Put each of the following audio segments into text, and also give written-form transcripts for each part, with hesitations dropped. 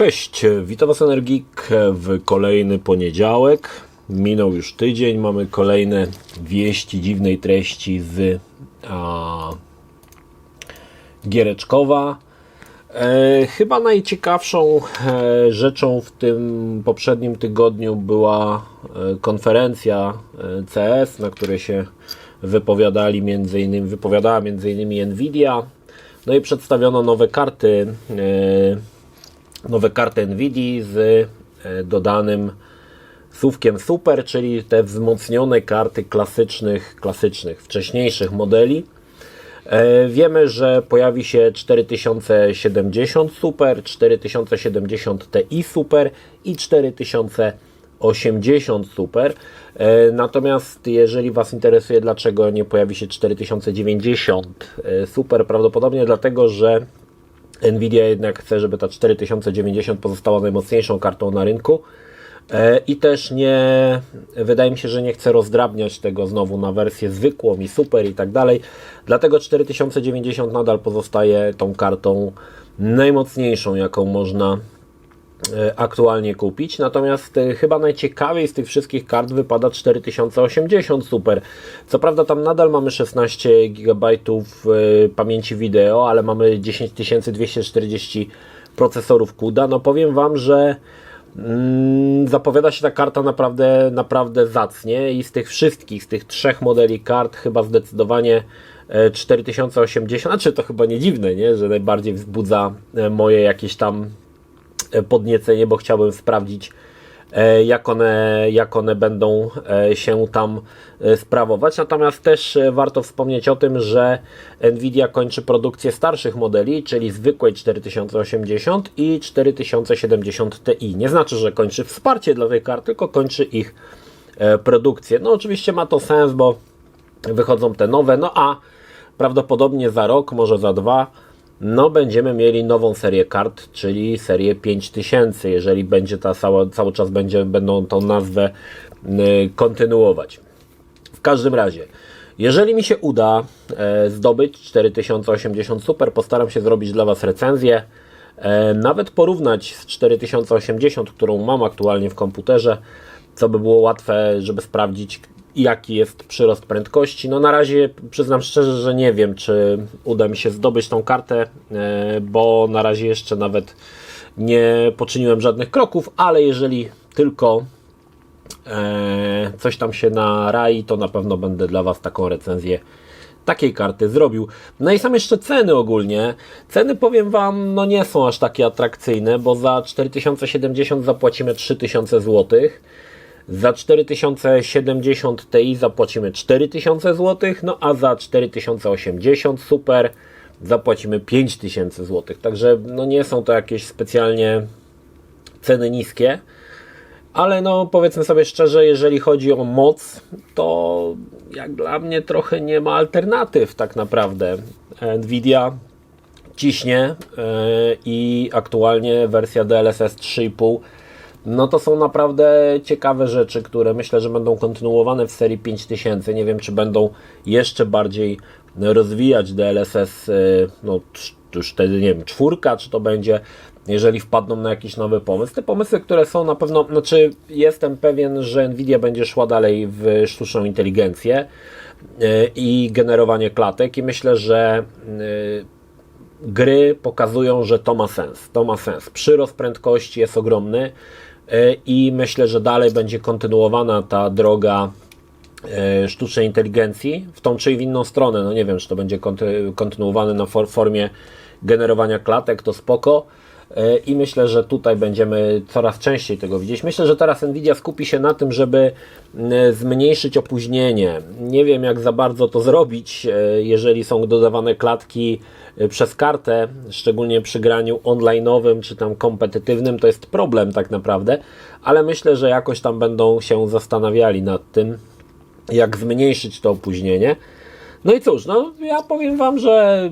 Cześć, witam Was Energik w kolejny poniedziałek. Minął już tydzień, mamy kolejne wieści dziwnej treści z Giereczkowa. Chyba najciekawszą rzeczą w tym poprzednim tygodniu była konferencja CS, na której się wypowiadała m.in. Nvidia. No i przedstawiono nowe karty Nvidia z dodanym słówkiem Super, czyli te wzmocnione karty klasycznych, wcześniejszych modeli. Wiemy, że pojawi się 4070 Super, 4070 Ti Super i 4080 Super. Natomiast jeżeli Was interesuje, dlaczego nie pojawi się 4090 Super, prawdopodobnie dlatego, że Nvidia jednak chce, żeby ta 4090 pozostała najmocniejszą kartą na rynku i też wydaje mi się, że nie chce rozdrabniać tego znowu na wersję zwykłą i super i tak dalej. Dlatego 4090 nadal pozostaje tą kartą najmocniejszą, jaką można aktualnie kupić. Natomiast chyba najciekawiej z tych wszystkich kart wypada 4080 Super. Co prawda tam nadal mamy 16 GB pamięci wideo, ale mamy 10240 procesorów CUDA. No powiem Wam, że zapowiada się ta karta naprawdę zacnie i z tych trzech modeli kart chyba zdecydowanie 4080, znaczy to chyba nie dziwne, nie? Że najbardziej wzbudza moje jakieś tam podniecenie, bo chciałbym sprawdzić, jak one będą się tam sprawować. Natomiast też warto wspomnieć o tym, że Nvidia kończy produkcję starszych modeli, czyli zwykłej 4080 i 4070 Ti. Nie znaczy, że kończy wsparcie dla tej karty, tylko kończy ich produkcję. No oczywiście ma to sens, bo wychodzą te nowe, no a prawdopodobnie za rok, może za dwa, będziemy mieli nową serię kart, czyli serię 5000, jeżeli będzie cały czas będą tą nazwę kontynuować. W każdym razie, jeżeli mi się uda zdobyć 4080 Super, postaram się zrobić dla Was recenzję, nawet porównać z 4080, którą mam aktualnie w komputerze, co by było łatwe, żeby sprawdzić, jaki jest przyrost prędkości. No na razie przyznam szczerze, że nie wiem, czy uda mi się zdobyć tą kartę, bo na razie jeszcze nawet nie poczyniłem żadnych kroków, ale jeżeli tylko coś tam się narai, to na pewno będę dla Was taką recenzję takiej karty zrobił. No i są jeszcze ceny ogólnie. Ceny, powiem Wam, nie są aż takie atrakcyjne, bo za 4070 zapłacimy 3000 zł. Za 4070 Ti zapłacimy 4000 zł, no a za 4080 Super zapłacimy 5000 zł. Także nie są to jakieś specjalnie ceny niskie, ale powiedzmy sobie szczerze, jeżeli chodzi o moc, to jak dla mnie trochę nie ma alternatyw tak naprawdę. Nvidia ciśnie i aktualnie wersja DLSS 3.5 to są naprawdę ciekawe rzeczy, które myślę, że będą kontynuowane w serii 5000. Nie wiem, czy będą jeszcze bardziej rozwijać DLSS, już wtedy nie wiem, 4, czy to będzie, jeżeli wpadną na jakiś nowy pomysł. Te pomysły, które są na pewno, jestem pewien, że Nvidia będzie szła dalej w sztuczną inteligencję i generowanie klatek i myślę, że gry pokazują, że to ma sens. To ma sens. Przyrost prędkości jest ogromny i myślę, że dalej będzie kontynuowana ta droga sztucznej inteligencji w tą czy w inną stronę. Nie wiem, czy to będzie kontynuowane na formie generowania klatek, to spoko. I myślę, że tutaj będziemy coraz częściej tego widzieć. Myślę, że teraz Nvidia skupi się na tym, żeby zmniejszyć opóźnienie. Nie wiem, jak za bardzo to zrobić, jeżeli są dodawane klatki przez kartę, szczególnie przy graniu online'owym czy tam kompetytywnym, to jest problem tak naprawdę, ale myślę, że jakoś tam będą się zastanawiali nad tym, jak zmniejszyć to opóźnienie. No i cóż, ja powiem Wam, że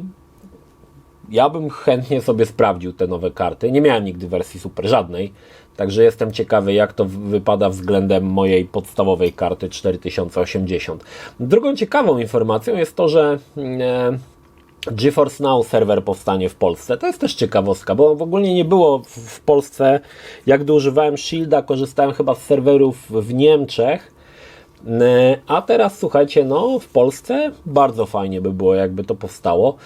ja bym chętnie sobie sprawdził te nowe karty. Nie miałem nigdy wersji Super, żadnej. Także jestem ciekawy, jak to wypada względem mojej podstawowej karty 4080. Drugą ciekawą informacją jest to, że GeForce Now serwer powstanie w Polsce. To jest też ciekawostka, bo w ogóle nie było w Polsce, jak gdy używałem Shielda, korzystałem chyba z serwerów w Niemczech, a teraz słuchajcie, no w Polsce bardzo fajnie by było, jakby to powstało.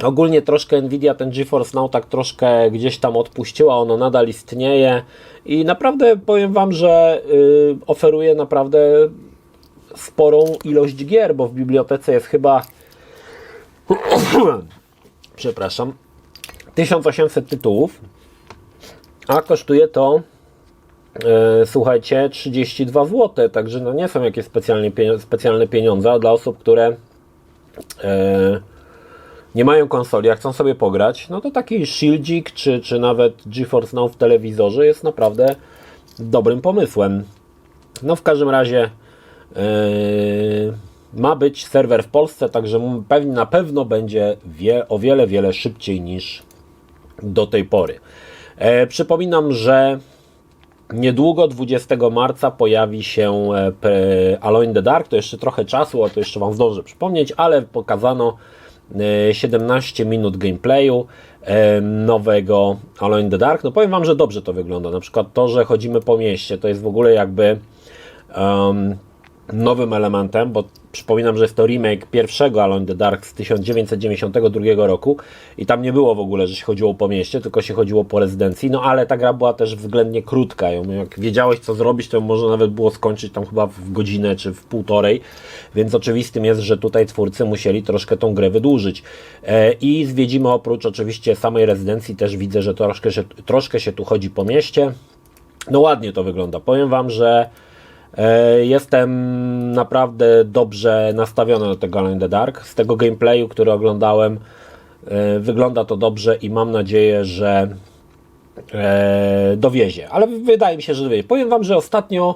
Ogólnie troszkę Nvidia ten GeForce Now tak troszkę gdzieś tam odpuściła, ono nadal istnieje i naprawdę powiem Wam, że oferuje naprawdę sporą ilość gier, bo w bibliotece jest chyba przepraszam 1800 tytułów, a kosztuje to słuchajcie 32 zł, także no nie są jakieś specjalne pieniądze, a dla osób, które nie mają konsoli, a chcą sobie pograć, no to taki Shieldzik czy nawet GeForce Now w telewizorze jest naprawdę dobrym pomysłem. No w każdym razie ma być serwer w Polsce, także na pewno będzie o wiele szybciej niż do tej pory. Przypominam, że niedługo 20 marca pojawi się Alone in the Dark, to jeszcze trochę czasu, a to jeszcze Wam zdążę przypomnieć, ale pokazano 17 minut gameplayu nowego Alone in the Dark. No powiem Wam, że dobrze to wygląda. Na przykład to, że chodzimy po mieście, to jest w ogóle jakby nowym elementem, bo przypominam, że jest to remake pierwszego Alone in the Dark z 1992 roku i tam nie było w ogóle, że się chodziło po mieście, tylko się chodziło po rezydencji, no ale ta gra była też względnie krótka. Jak wiedziałeś, co zrobić, to może nawet było skończyć tam chyba w godzinę czy w półtorej, więc oczywistym jest, że tutaj twórcy musieli troszkę tą grę wydłużyć. I zwiedzimy oprócz oczywiście samej rezydencji, też widzę, że troszkę się tu chodzi po mieście. No ładnie to wygląda. Powiem Wam, że jestem naprawdę dobrze nastawiony do tego Alone in the Dark. Z tego gameplayu, który oglądałem, wygląda to dobrze i mam nadzieję, że dowiezie. Ale wydaje mi się, że dowiezie. Powiem Wam, że ostatnio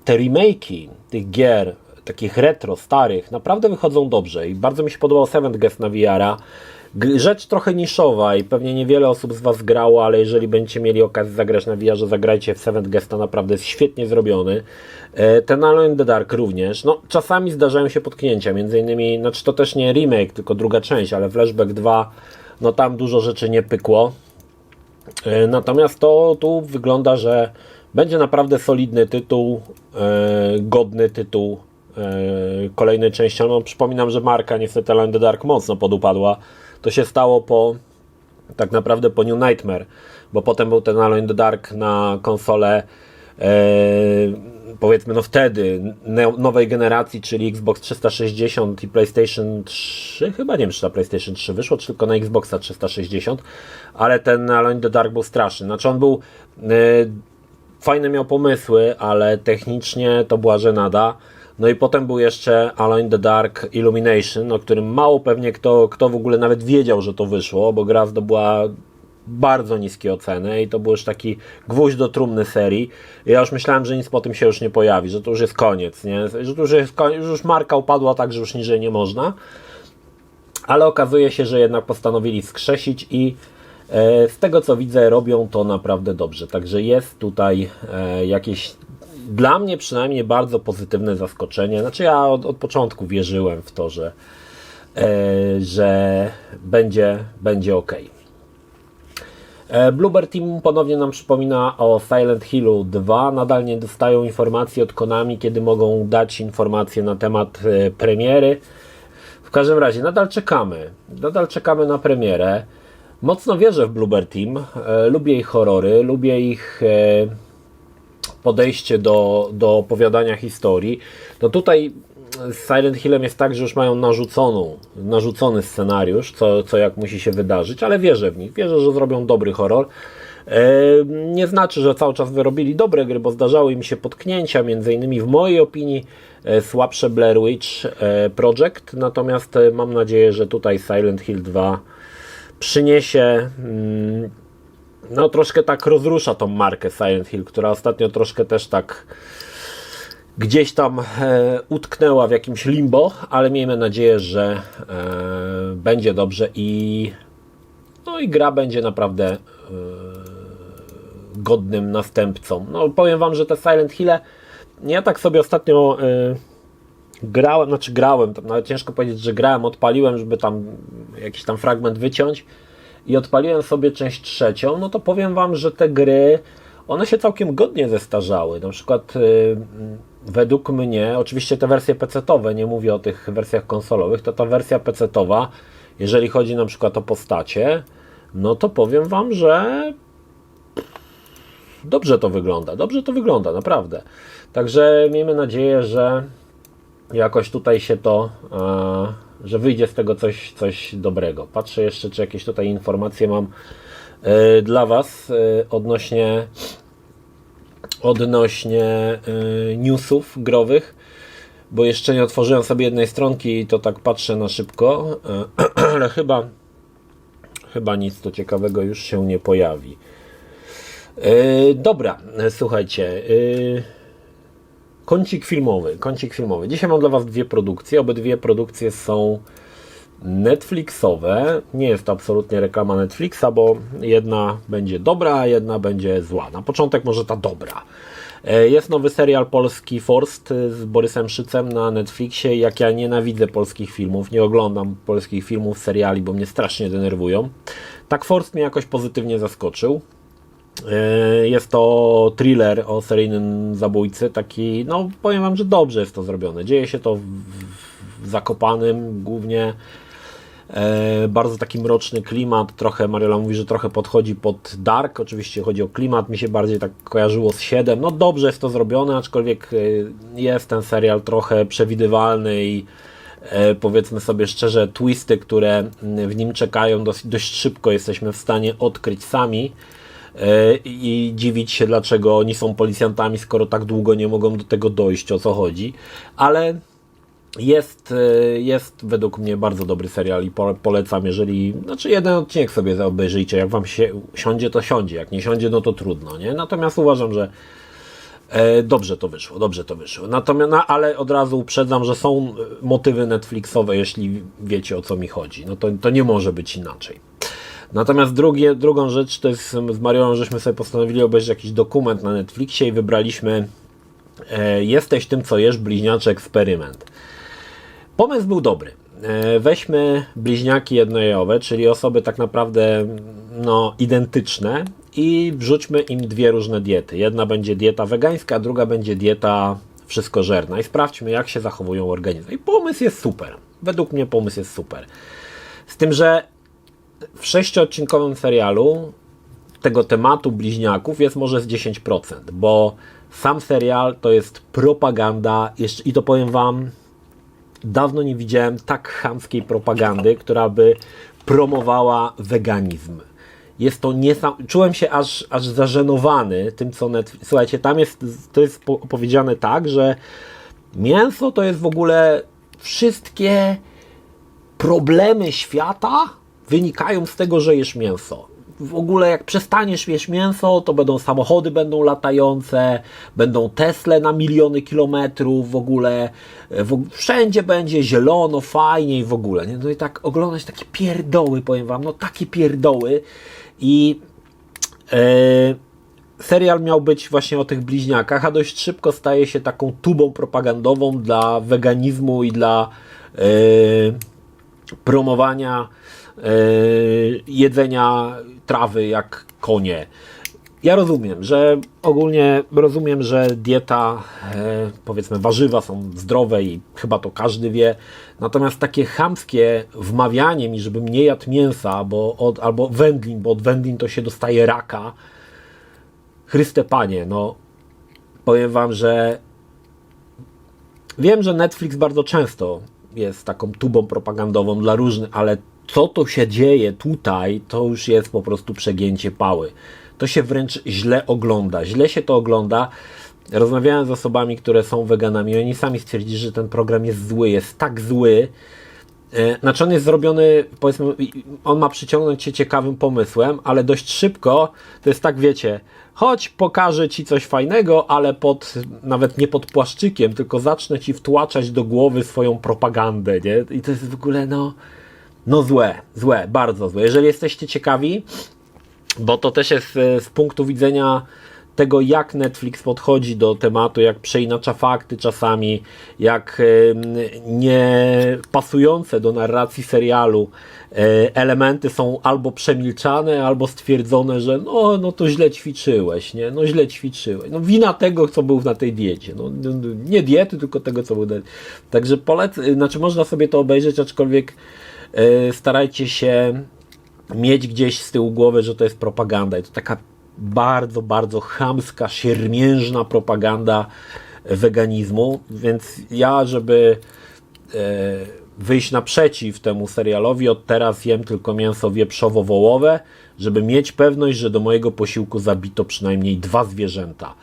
te remake'i tych gier, takich retro, starych, naprawdę wychodzą dobrze i bardzo mi się podobał Seventh Guest na VR-a. Rzecz trochę niszowa i pewnie niewiele osób z Was grało, ale jeżeli będziecie mieli okazję zagrać na VR-ze, zagrajcie w Seventh Guesta, naprawdę jest świetnie zrobiony. Ten Alone in the Dark również. No, czasami zdarzają się potknięcia, między innymi, znaczy to też nie remake, tylko druga część, ale Flashback 2, no tam dużo rzeczy nie pykło. Natomiast to tu wygląda, że będzie naprawdę solidny tytuł, godny tytuł kolejnej części. No, przypominam, że marka niestety Alone in the Dark mocno podupadła. To się stało tak naprawdę po New Nightmare, bo potem był ten Alone in the Dark na konsolę powiedzmy no wtedy nowej generacji, czyli Xbox 360 i PlayStation 3, chyba nie wiem, czy na PlayStation 3 wyszło, czy tylko na Xboxa 360, ale ten Alone in the Dark był straszny. Znaczy on był fajne, miał pomysły, ale technicznie to była żenada. No i potem był jeszcze Alone in the Dark Illumination, o którym mało pewnie kto w ogóle nawet wiedział, że to wyszło, bo gra zdobyła bardzo niskie oceny i to był już taki gwóźdź do trumny serii. Ja już myślałem, że nic po tym się już nie pojawi, że to już jest koniec, nie? Że to już jest koniec, już marka upadła tak, że już niżej nie można. Ale okazuje się, że jednak postanowili skrzesić i z tego co widzę robią to naprawdę dobrze. Także jest tutaj jakieś, dla mnie przynajmniej, bardzo pozytywne zaskoczenie. Znaczy ja od początku wierzyłem w to, że będzie ok. Bloober Team ponownie nam przypomina o Silent Hillu 2. Nadal nie dostają informacji od Konami, kiedy mogą dać informacje na temat premiery. W każdym razie nadal czekamy na premierę. Mocno wierzę w Bloober Team. Lubię ich horrory, lubię ich podejście do opowiadania historii. No tutaj z Silent Hillem jest tak, że już mają narzucony scenariusz, co jak musi się wydarzyć, ale wierzę w nich. Wierzę, że zrobią dobry horror. Nie znaczy, że cały czas wyrobili dobre gry, bo zdarzały im się potknięcia, między innymi w mojej opinii słabsze Blair Witch Project, natomiast mam nadzieję, że tutaj Silent Hill 2 przyniesie, no troszkę tak rozrusza tą markę Silent Hill, która ostatnio troszkę też tak gdzieś tam utknęła w jakimś limbo, ale miejmy nadzieję, że będzie dobrze i gra będzie naprawdę godnym następcą. No powiem Wam, że te Silent Hille, ja tak sobie ostatnio grałem, nawet ciężko powiedzieć, że grałem, odpaliłem, żeby tam jakiś tam fragment wyciąć i odpaliłem sobie część trzecią, no to powiem Wam, że te gry, one się całkiem godnie zestarzały. Na przykład według mnie, oczywiście te wersje PC-towe, nie mówię o tych wersjach konsolowych, to ta wersja PC-towa, jeżeli chodzi na przykład o postacie, no to powiem Wam, że dobrze to wygląda, naprawdę. Także miejmy nadzieję, że jakoś tutaj się to, że wyjdzie z tego coś dobrego. Patrzę jeszcze, czy jakieś tutaj informacje mam dla Was odnośnie newsów growych, bo jeszcze nie otworzyłem sobie jednej stronki i to tak patrzę na szybko, ale chyba nic tu ciekawego już się nie pojawi. Dobra, słuchajcie, kącik filmowy. Dzisiaj mam dla Was dwie produkcje, obydwie produkcje są Netflixowe. Nie jest to absolutnie reklama Netflixa, bo jedna będzie dobra, a jedna będzie zła. Na początek może ta dobra. Jest nowy serial polski Forst z Borysem Szycem na Netflixie. Jak ja nienawidzę polskich filmów, nie oglądam polskich filmów, seriali, bo mnie strasznie denerwują. Tak Forst mnie jakoś pozytywnie zaskoczył. Jest to thriller o seryjnym zabójcy, taki, no powiem Wam, że dobrze jest to zrobione. Dzieje się to w Zakopanem głównie. Bardzo taki mroczny klimat, trochę Mariola mówi, że trochę podchodzi pod Dark, oczywiście chodzi o klimat, mi się bardziej tak kojarzyło z 7, no dobrze jest to zrobione, aczkolwiek jest ten serial trochę przewidywalny i powiedzmy sobie szczerze, twisty, które w nim czekają, dość szybko jesteśmy w stanie odkryć sami i dziwić się, dlaczego oni są policjantami, skoro tak długo nie mogą do tego dojść, o co chodzi, ale jest według mnie bardzo dobry serial i polecam, jeden odcinek sobie obejrzyjcie, jak Wam się siądzie, to siądzie, jak nie siądzie, no to trudno, nie? Natomiast uważam, że dobrze to wyszło. Natomiast, ale od razu uprzedzam, że są motywy Netflixowe, jeśli wiecie, o co mi chodzi, no to nie może być inaczej. Natomiast drugą rzecz, to jest z Mariolą, żeśmy sobie postanowili obejrzeć jakiś dokument na Netflixie i wybraliśmy Jesteś tym, co jesz, bliźniaczy eksperyment. Pomysł był dobry. Weźmy bliźniaki jednojajowe, czyli osoby tak naprawdę identyczne i wrzućmy im dwie różne diety. Jedna będzie dieta wegańska, a druga będzie dieta wszystkożerna i sprawdźmy, jak się zachowują organizmy. I pomysł jest super. Według mnie pomysł jest super. Z tym, że w 6-odcinkowym serialu tego tematu bliźniaków jest może z 10%, bo sam serial to jest propaganda, i to powiem Wam, dawno nie widziałem tak chamskiej propagandy, która by promowała weganizm. Jest to czułem się aż zażenowany tym, co Słuchajcie, to jest powiedziane tak, że mięso to jest w ogóle wszystkie problemy świata wynikają z tego, że jesz mięso. W ogóle jak przestaniesz jeść mięso, to samochody będą latające, będą Tesle na miliony kilometrów, w ogóle wszędzie będzie zielono, fajnie i w ogóle. Nie? No i tak oglądać takie pierdoły, powiem Wam, takie pierdoły i serial miał być właśnie o tych bliźniakach, a dość szybko staje się taką tubą propagandową dla weganizmu i dla promowania jedzenia trawy jak konie. Ja rozumiem, że dieta, powiedzmy warzywa są zdrowe i chyba to każdy wie, natomiast takie chamskie wmawianie mi, żebym nie jadł mięsa albo wędlin, bo od wędlin to się dostaje raka. Chryste Panie, powiem Wam, że wiem, że Netflix bardzo często jest taką tubą propagandową dla różnych, ale co to się dzieje tutaj, to już jest po prostu przegięcie pały. To się wręcz źle ogląda. Źle się to ogląda. Rozmawiałem z osobami, które są weganami. Oni sami stwierdzili, że ten program jest zły. Jest tak zły. Znaczy on jest zrobiony, powiedzmy, on ma przyciągnąć Cię ciekawym pomysłem, ale dość szybko to jest tak, wiecie, chodź pokażę Ci coś fajnego, ale nawet nie pod płaszczykiem, tylko zacznę Ci wtłaczać do głowy swoją propagandę, nie? I to jest w ogóle, złe, bardzo złe. Jeżeli jesteście ciekawi, bo to też jest z punktu widzenia tego, jak Netflix podchodzi do tematu, jak przeinacza fakty czasami, jak nie pasujące do narracji serialu elementy są albo przemilczane, albo stwierdzone, że no to źle ćwiczyłeś, nie? No źle ćwiczyłeś. No wina tego, co był na tej diecie. No, nie diety, tylko tego, co był na... Także można sobie to obejrzeć, aczkolwiek starajcie się mieć gdzieś z tyłu głowy, że to jest propaganda i to taka bardzo, bardzo chamska, siermiężna propaganda weganizmu, więc ja, żeby wyjść naprzeciw temu serialowi, od teraz jem tylko mięso wieprzowo-wołowe, żeby mieć pewność, że do mojego posiłku zabito przynajmniej 2 zwierzęta.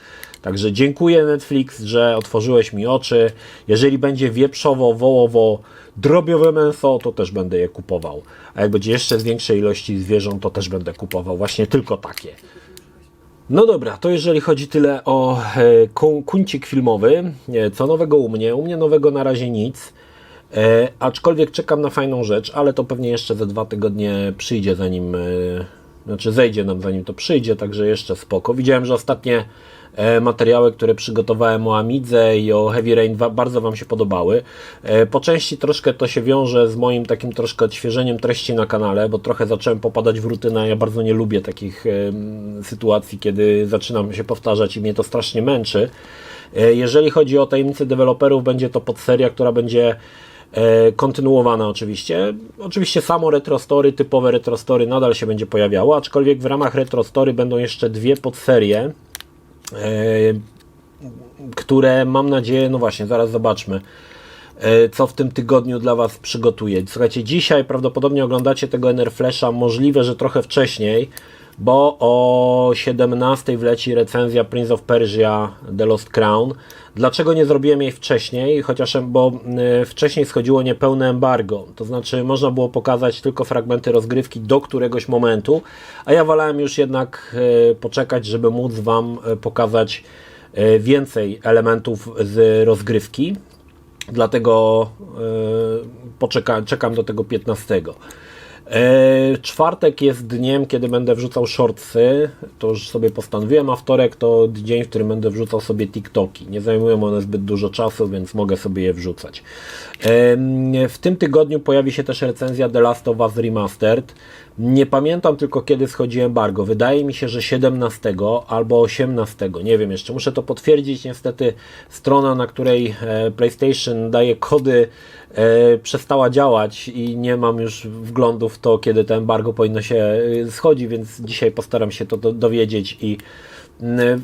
Także dziękuję Netflix, że otworzyłeś mi oczy. Jeżeli będzie wieprzowo-wołowo-drobiowe mięso, to też będę je kupował. A jak będzie jeszcze z większej ilości zwierząt, to też będę kupował właśnie tylko takie. No dobra, to jeżeli chodzi tyle o kuncik filmowy. Co nowego u mnie? U mnie nowego na razie nic. Aczkolwiek czekam na fajną rzecz, ale to pewnie jeszcze ze 2 tygodnie przyjdzie, zejdzie nam zanim to przyjdzie, także jeszcze spoko. Widziałem, że ostatnie materiały, które przygotowałem o Amidze i o Heavy Rain bardzo Wam się podobały. Po części troszkę to się wiąże z moim takim troszkę odświeżeniem treści na kanale, bo trochę zacząłem popadać w rutynę. Ja bardzo nie lubię takich sytuacji, kiedy zaczynam się powtarzać i mnie to strasznie męczy. Jeżeli chodzi o tajemnice deweloperów, będzie to podseria, która będzie kontynuowana oczywiście. Oczywiście samo retrostory, typowe retrostory nadal się będzie pojawiało, aczkolwiek w ramach retrostory będą jeszcze 2 podserie, które mam nadzieję, no właśnie, zaraz zobaczmy, co w tym tygodniu dla Was przygotuję. Słuchajcie, dzisiaj prawdopodobnie oglądacie tego Enerflasha, możliwe, że trochę wcześniej, bo o 17 wleci recenzja Prince of Persia The Lost Crown. Dlaczego nie zrobiłem jej wcześniej? Bo wcześniej schodziło niepełne embargo, to znaczy można było pokazać tylko fragmenty rozgrywki do któregoś momentu, a ja wolałem już jednak poczekać, żeby móc Wam pokazać więcej elementów z rozgrywki. Dlatego czekam do tego 15. Czwartek jest dniem, kiedy będę wrzucał shortsy, to już sobie postanowiłem, a wtorek to dzień, w którym będę wrzucał sobie TikToki. Nie zajmują one zbyt dużo czasu, więc mogę sobie je wrzucać. W tym tygodniu pojawi się też recenzja The Last of Us Remastered. Nie pamiętam tylko, kiedy schodzi embargo. Wydaje mi się, że 17 albo 18. Nie wiem jeszcze. Muszę to potwierdzić. Niestety strona, na której PlayStation daje kody, przestała działać i nie mam już wglądu w to, kiedy to embargo powinno się schodzić, więc dzisiaj postaram się to dowiedzieć i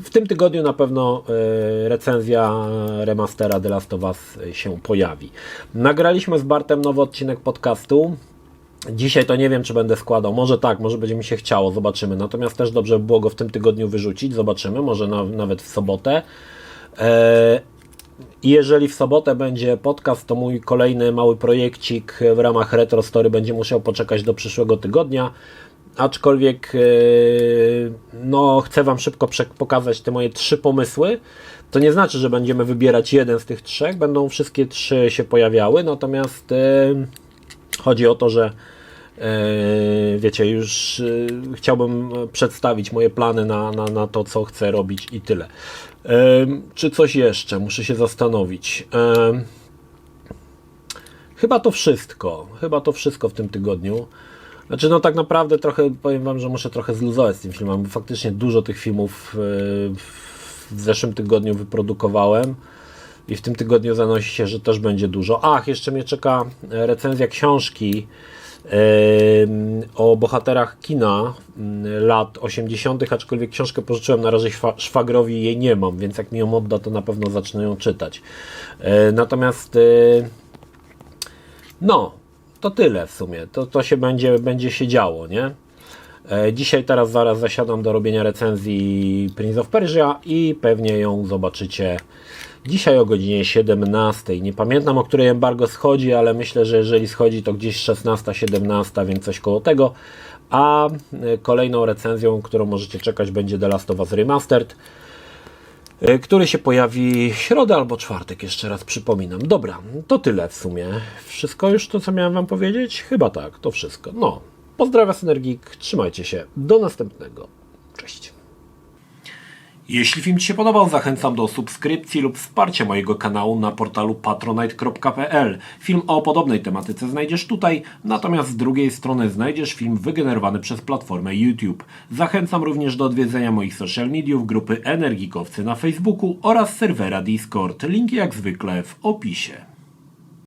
w tym tygodniu na pewno recenzja remastera The Last of Us się pojawi. Nagraliśmy z Bartem nowy odcinek podcastu. Dzisiaj to nie wiem, czy będę składał. Może tak, może będzie mi się chciało, zobaczymy. Natomiast też dobrze by było go w tym tygodniu wyrzucić, zobaczymy, może nawet w sobotę. I jeżeli w sobotę będzie podcast, to mój kolejny mały projekcik w ramach Retro Story będzie musiał poczekać do przyszłego tygodnia. Aczkolwiek chcę Wam szybko pokazać te moje 3 pomysły. To nie znaczy, że będziemy wybierać jeden z tych 3. Będą wszystkie 3 się pojawiały. Natomiast chodzi o to, że wiecie, już chciałbym przedstawić moje plany na to, co chcę robić i tyle. Czy coś jeszcze? Muszę się zastanowić. Chyba to wszystko w tym tygodniu. Znaczy, tak naprawdę trochę, powiem Wam, że muszę trochę zluzować z tym filmem, bo faktycznie dużo tych filmów w zeszłym tygodniu wyprodukowałem i w tym tygodniu zanosi się, że też będzie dużo. Jeszcze mnie czeka recenzja książki o bohaterach kina lat 80., aczkolwiek książkę pożyczyłem na razie szwagrowi, jej nie mam, więc jak mi ją odda, to na pewno zacznę ją czytać. Natomiast to tyle w sumie. To się będzie się działo, nie? Dzisiaj zaraz zasiadam do robienia recenzji Prince of Persia i pewnie ją zobaczycie dzisiaj o godzinie 17. Nie pamiętam, o której embargo schodzi, ale myślę, że jeżeli schodzi, to gdzieś 16-17, więc coś koło tego. A kolejną recenzją, którą możecie czekać, będzie The Last of Us Remastered, który się pojawi w środę albo czwartek, jeszcze raz przypominam. Dobra, to tyle w sumie. Wszystko już to, co miałem Wam powiedzieć? Chyba tak, to wszystko. Pozdrawiam Synergik, trzymajcie się, do następnego. Cześć. Jeśli film Ci się podobał, zachęcam do subskrypcji lub wsparcia mojego kanału na portalu patronite.pl. Film o podobnej tematyce znajdziesz tutaj, natomiast z drugiej strony znajdziesz film wygenerowany przez platformę YouTube. Zachęcam również do odwiedzenia moich social mediów, grupy Energikowcy na Facebooku oraz serwera Discord. Linki jak zwykle w opisie.